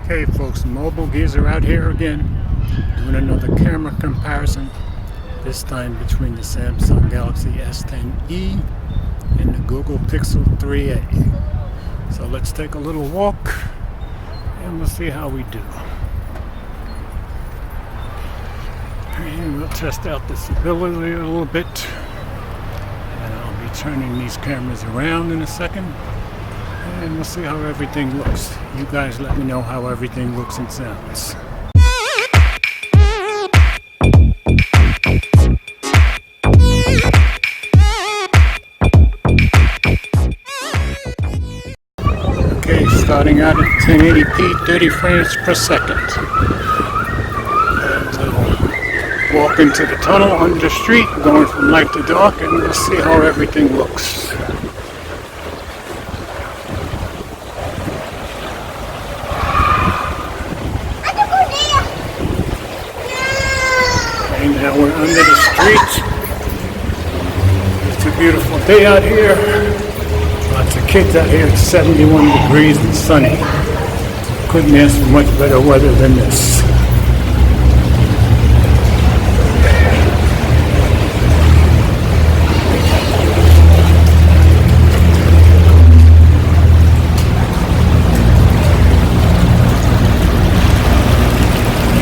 Okay folks, Mobile Geezer out here again, doing another camera comparison, this time between the Samsung Galaxy S10e and the Google Pixel 3a. So let's take a little walk and we'll see how we do. And we'll test out the stability a little bit. And I'll be turning these cameras around in a second. And we'll see how everything looks. You guys let me know how everything looks and sounds. Okay, starting out at 1080p, 30 frames per second. And walk into the tunnel under the street, going from light to dark, and we'll see how everything looks. Now we're under the street. It's a beautiful day out here. Lots of kids out here. It's 71 degrees and sunny. Couldn't ask for much better weather than this.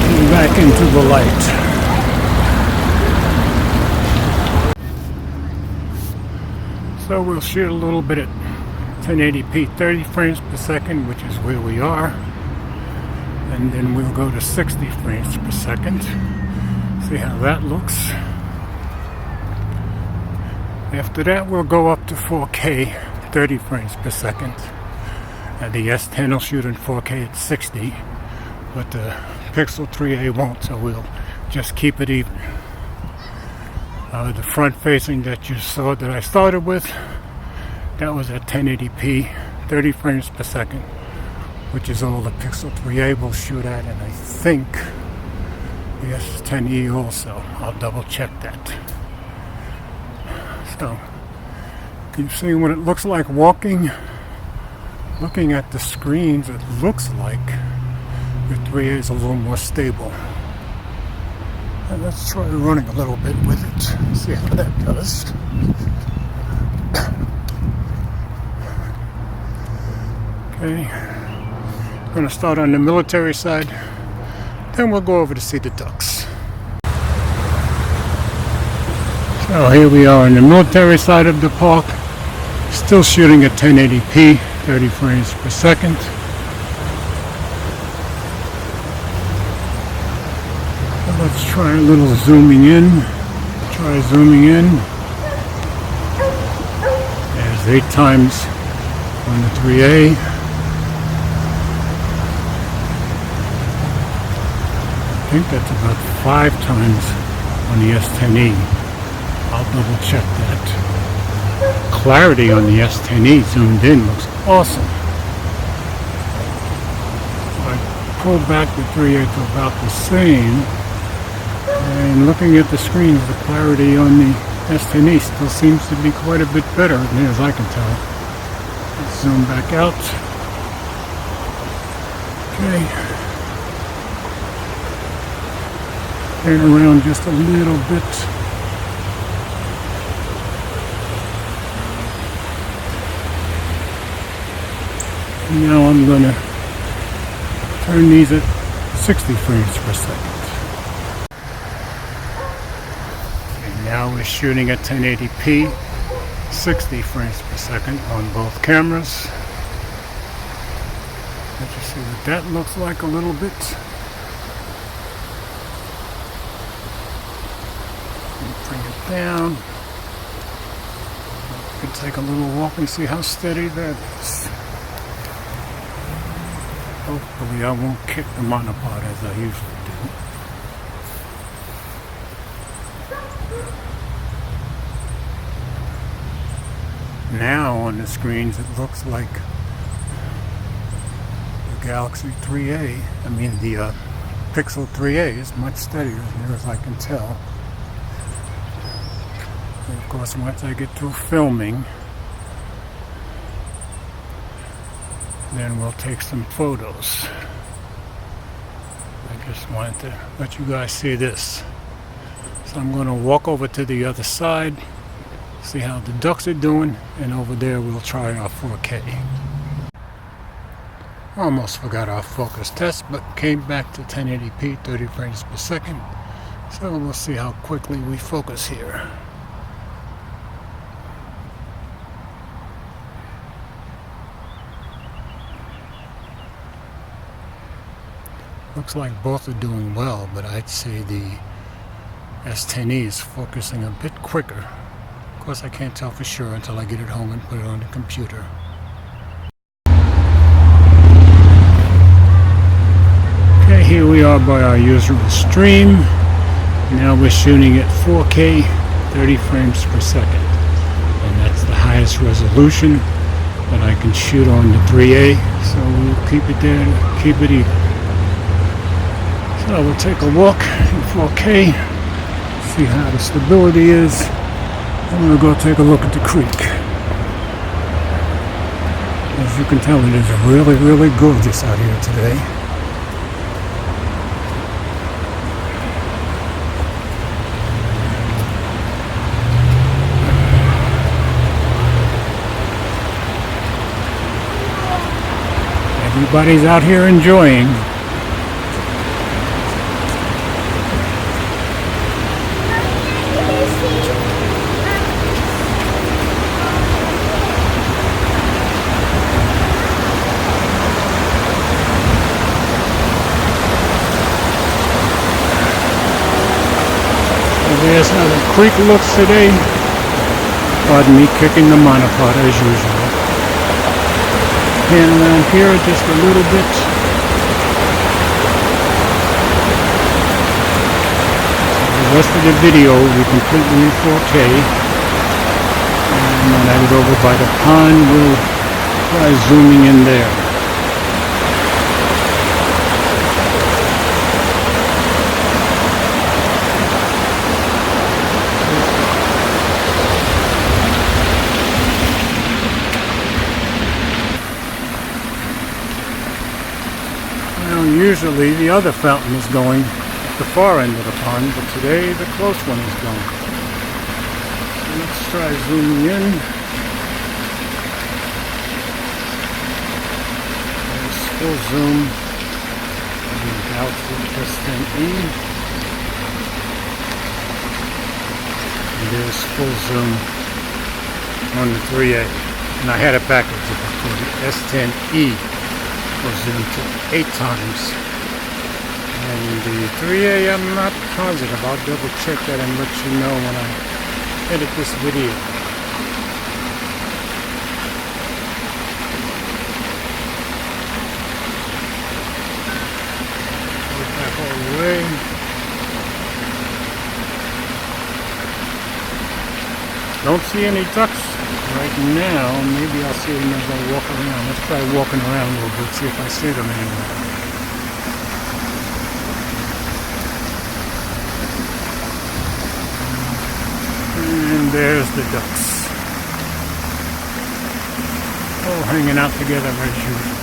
And back into the light. So we'll shoot a little bit at 1080p 30 frames per second, which is where we are. And then we'll go to 60 frames per second. See how that looks. After that we'll go up to 4K 30 frames per second. The S10 will shoot in 4K at 60, but the Pixel 3a won't, so we'll just keep it even. The front facing that you saw that I started with, that was at 1080p 30 frames per second, which is all the Pixel 3a will shoot at, and I think the S10e also. I'll double check that. So you see what it looks like walking. Looking at the screens, it looks like the 3a is a little more stable. And let's try running a little bit with it, see how that does. Okay, I'm going to start on the military side, then we'll go over to see the ducks. So here we are on the military side of the park, still shooting at 1080p, 30 frames per second. Let's try a little zooming in. Try zooming in. There's 8 times on the 3A. I think that's about 5 times on the S10e. I'll double check that. Clarity on the S10e zoomed in looks awesome. I pulled back the 3A to about the same. And looking at the screens, the clarity on the S10e still seems to be quite a bit better, as near as I can tell. Let's zoom back out. Okay. Turn around just a little bit. And now I'm going to turn these at 60 frames per second. Now we're shooting at 1080p, 60 frames per second on both cameras. Let's just see what that looks like a little bit. Bring it down. We can take a little walk and see how steady that is. Hopefully I won't kick the monopod as I usually do. Now on the screens it looks like the Galaxy 3a, the Pixel 3a is much steadier as near as I can tell. And of course once I get through filming, then we'll take some photos. Just wanted to let you guys see this. So I'm going to walk over to the other side, see how the ducks are doing, and over there we'll try our 4K. Almost forgot our focus test, but came back to 1080p, 30 frames per second. So we'll see how quickly we focus here. Looks like both are doing well, but I'd say the S10e is focusing a bit quicker. Of course, I can't tell for sure until I get it home and put it on the computer. Okay, here we are by our usual stream. Now we're shooting at 4K, 30 frames per second. And that's the highest resolution that I can shoot on the 3A. So we'll keep it there to keep it even. So we'll take a walk in 4K, see how the stability is. I'm going to go take a look at the creek. As you can tell, it is really, really gorgeous out here today. Everybody's out here enjoying. There's how the creek looks today. Pardon me, kicking the monopod as usual. Pan around here just a little bit. The rest of the video will be completely in 4K. And when I get over by the pond, we'll try zooming in there. Usually the other fountain is going at the far end of the pond, but today the close one is going. So let's try zooming in. There's full zoom on the Galaxy S10e. And there's full zoom on the 3A. And I had it backwards before. The S10e was zoomed to 8 times. And the 3A, I'm not positive. I'll double check that and let you know when I edit this video. Go back all the way. Don't see any ducks right now. Maybe I'll see them as I walk around. Let's try walking around a little bit, see if I see them anywhere. And there's the ducks. All hanging out together as usual.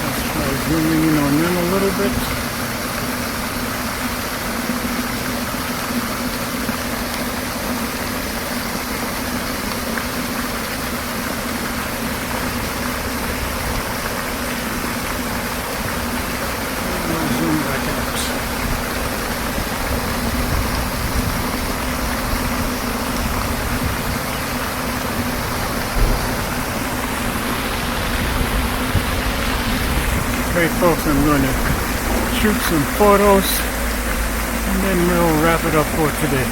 Let's try zooming in on them a little bit. Okay folks, I'm going to shoot some photos and then we'll wrap it up for today.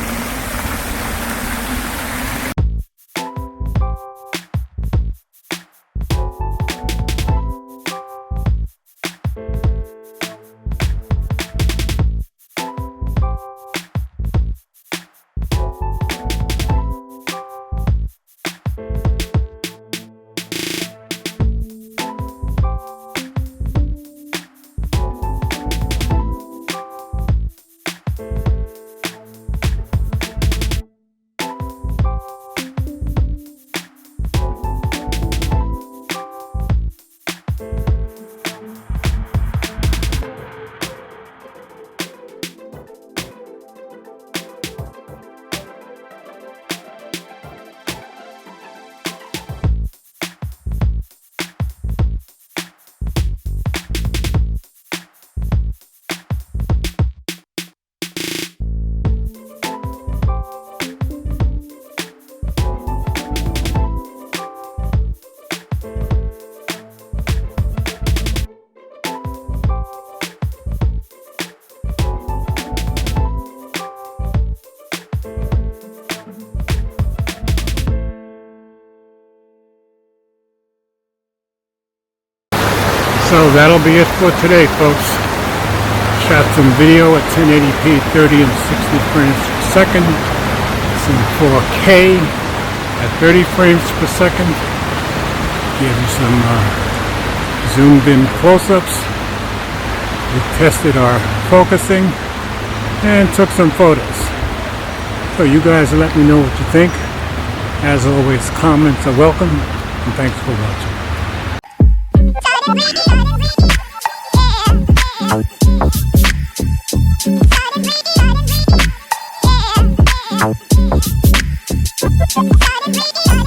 So that'll be it for today, folks. Shot some video at 1080p, 30 and 60 frames per second. Some 4K at 30 frames per second. Give you some zoomed in close-ups. We tested our focusing and took some photos. So you guys let me know what you think. As always, comments are welcome, and thanks for watching. Yeah.